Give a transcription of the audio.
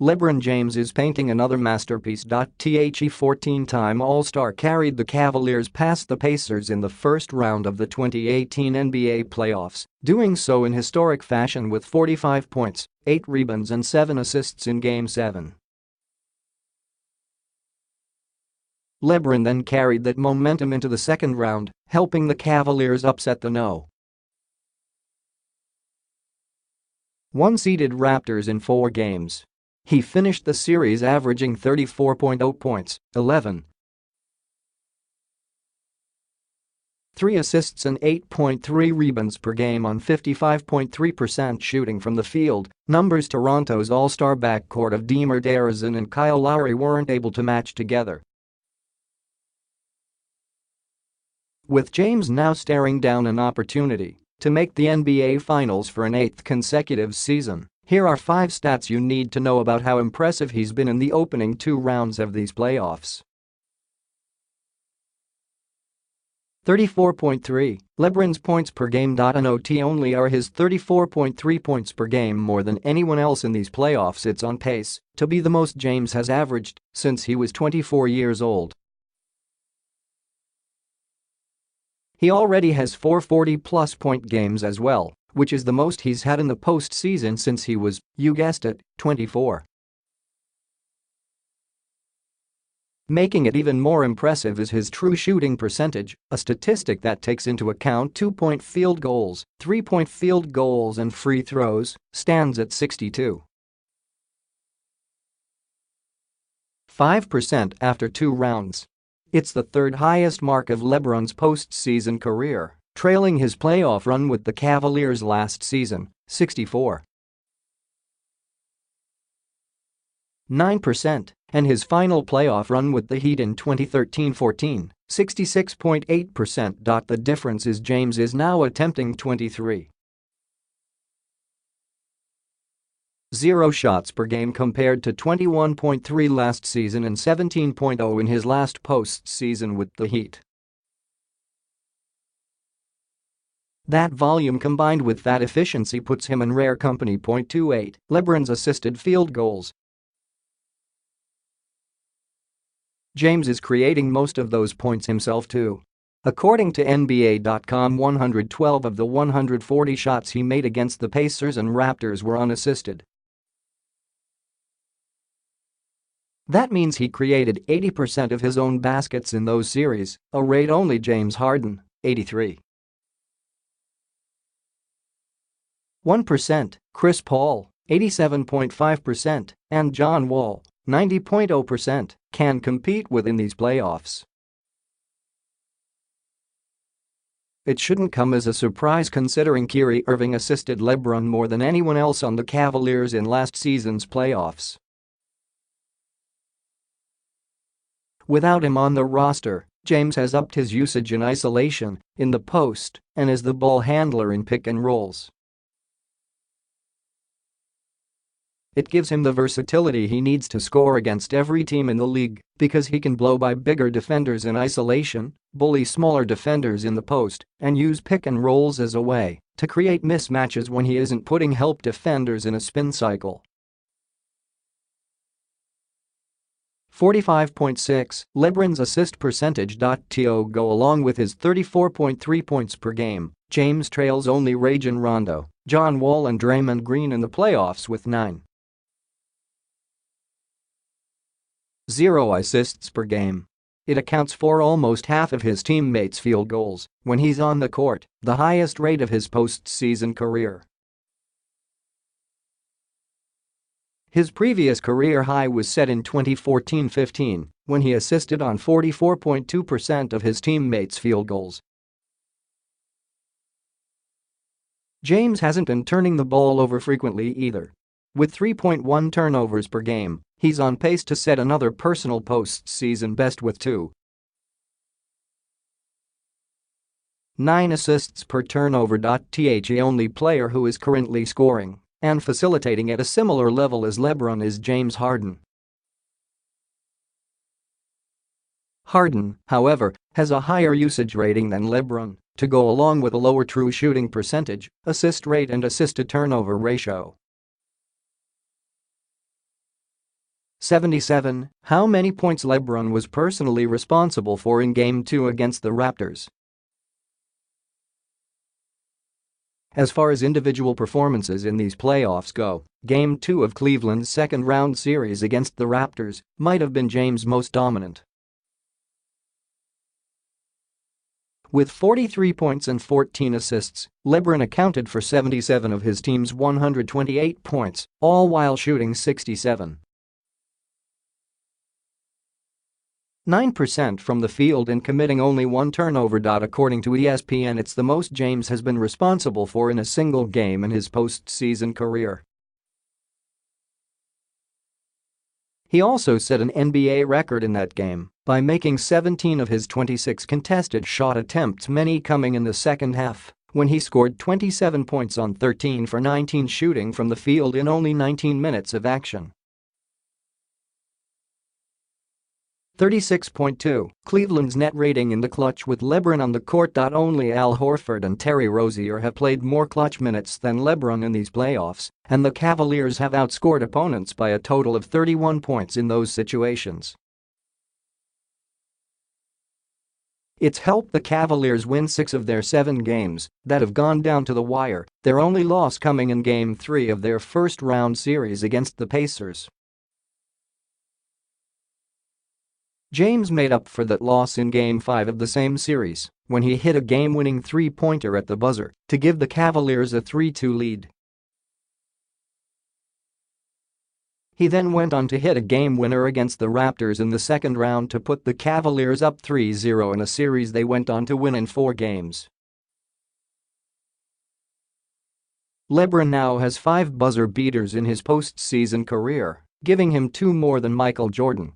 LeBron James is painting another masterpiece. The 14-time All-Star carried the Cavaliers past the Pacers in the first round of the 2018 NBA playoffs, doing so in historic fashion with 45 points, 8 rebounds and 7 assists in Game 7. LeBron then carried that momentum into the second round, helping the Cavaliers upset the No. 1-seeded Raptors in 4 games. He finished the series averaging 34.0 points, 11.3 assists and 8.3 rebounds per game on 55.3% shooting from the field, numbers Toronto's all-star backcourt of DeMar DeRozan and Kyle Lowry weren't able to match together. With James now staring down an opportunity to make the NBA Finals for an 8th consecutive season, here are 5 stats you need to know about how impressive he's been in the opening 2 rounds of these playoffs. 34.3. LeBron's points per game. Not only are his 34.3 points per game more than anyone else in these playoffs, it's on pace to be the most James has averaged since he was 24 years old. He already has 4 40-plus point games as well, which is the most he's had in the postseason since he was, you guessed it, 24. Making it even more impressive is his true shooting percentage, a statistic that takes into account 2-point field goals, 3-point field goals and free throws, stands at 62.5% after 2 rounds. It's the 3rd highest mark of LeBron's postseason career, trailing his playoff run with the Cavaliers last season, 64.9%, and his final playoff run with the Heat in 2013-14, 66.8%. The difference is James is now attempting 23.0 shots per game compared to 21.3 last season and 17.0 in his last postseason with the Heat. That volume combined with that efficiency puts him in rare company. 28. LeBron's assisted field goals. James is creating most of those points himself too. According to NBA.com, 112 of the 140 shots he made against the Pacers and Raptors were unassisted. That means he created 80% of his own baskets in those series, a rate only James Harden, 83.1%, Chris Paul, 87.5%, and John Wall, 90.0%, can compete with in these playoffs. It shouldn't come as a surprise considering Kyrie Irving assisted LeBron more than anyone else on the Cavaliers in last season's playoffs. Without him on the roster, James has upped his usage in isolation, in the post, and as the ball handler in pick and rolls. It gives him the versatility he needs to score against every team in the league because he can blow by bigger defenders in isolation, bully smaller defenders in the post, and use pick and rolls as a way to create mismatches when he isn't putting help defenders in a spin cycle. 45.6. LeBron's assist percentage. To go along with his 34.3 points per game, James trails only Rajon Rondo, John Wall and Draymond Green in the playoffs with 9.0 assists per game. It accounts for almost half of his teammates' field goals when he's on the court, the highest rate of his postseason career. His previous career high was set in 2014-15 when he assisted on 44.2% of his teammates' field goals. James hasn't been turning the ball over frequently either. With 3.1 turnovers per game, he's on pace to set another personal postseason best with 2.9 assists per turnover. The only player who is currently scoring and facilitating at a similar level as LeBron is James Harden. Harden, however, has a higher usage rating than LeBron to go along with a lower true shooting percentage, assist rate and assist-to-turnover ratio. 77. How many points LeBron was personally responsible for in Game 2 against the Raptors? As far as individual performances in these playoffs go, Game 2 of Cleveland's second-round series against the Raptors might have been James' most dominant. With 43 points and 14 assists, LeBron accounted for 77 of his team's 128 points, all while shooting 67.9% from the field and committing only one turnover. According to ESPN, it's the most James has been responsible for in a single game in his postseason career. He also set an NBA record in that game by making 17 of his 26 contested shot attempts, many coming in the second half, when he scored 27 points on 13 for 19 shooting from the field in only 19 minutes of action. 36.2. Cleveland's net rating in the clutch with LeBron on the court. Only Al Horford and Terry Rozier have played more clutch minutes than LeBron in these playoffs, and the Cavaliers have outscored opponents by a total of 31 points in those situations. It's helped the Cavaliers win 6 of their 7 games that have gone down to the wire, their only loss coming in Game 3 of their first-round series against the Pacers. James made up for that loss in Game 5 of the same series when he hit a game-winning three-pointer at the buzzer to give the Cavaliers a 3-2 lead. He then went on to hit a game-winner against the Raptors in the second round to put the Cavaliers up 3-0 in a series they went on to win in 4 games. LeBron now has 5 buzzer beaters in his postseason career, giving him 2 more than Michael Jordan,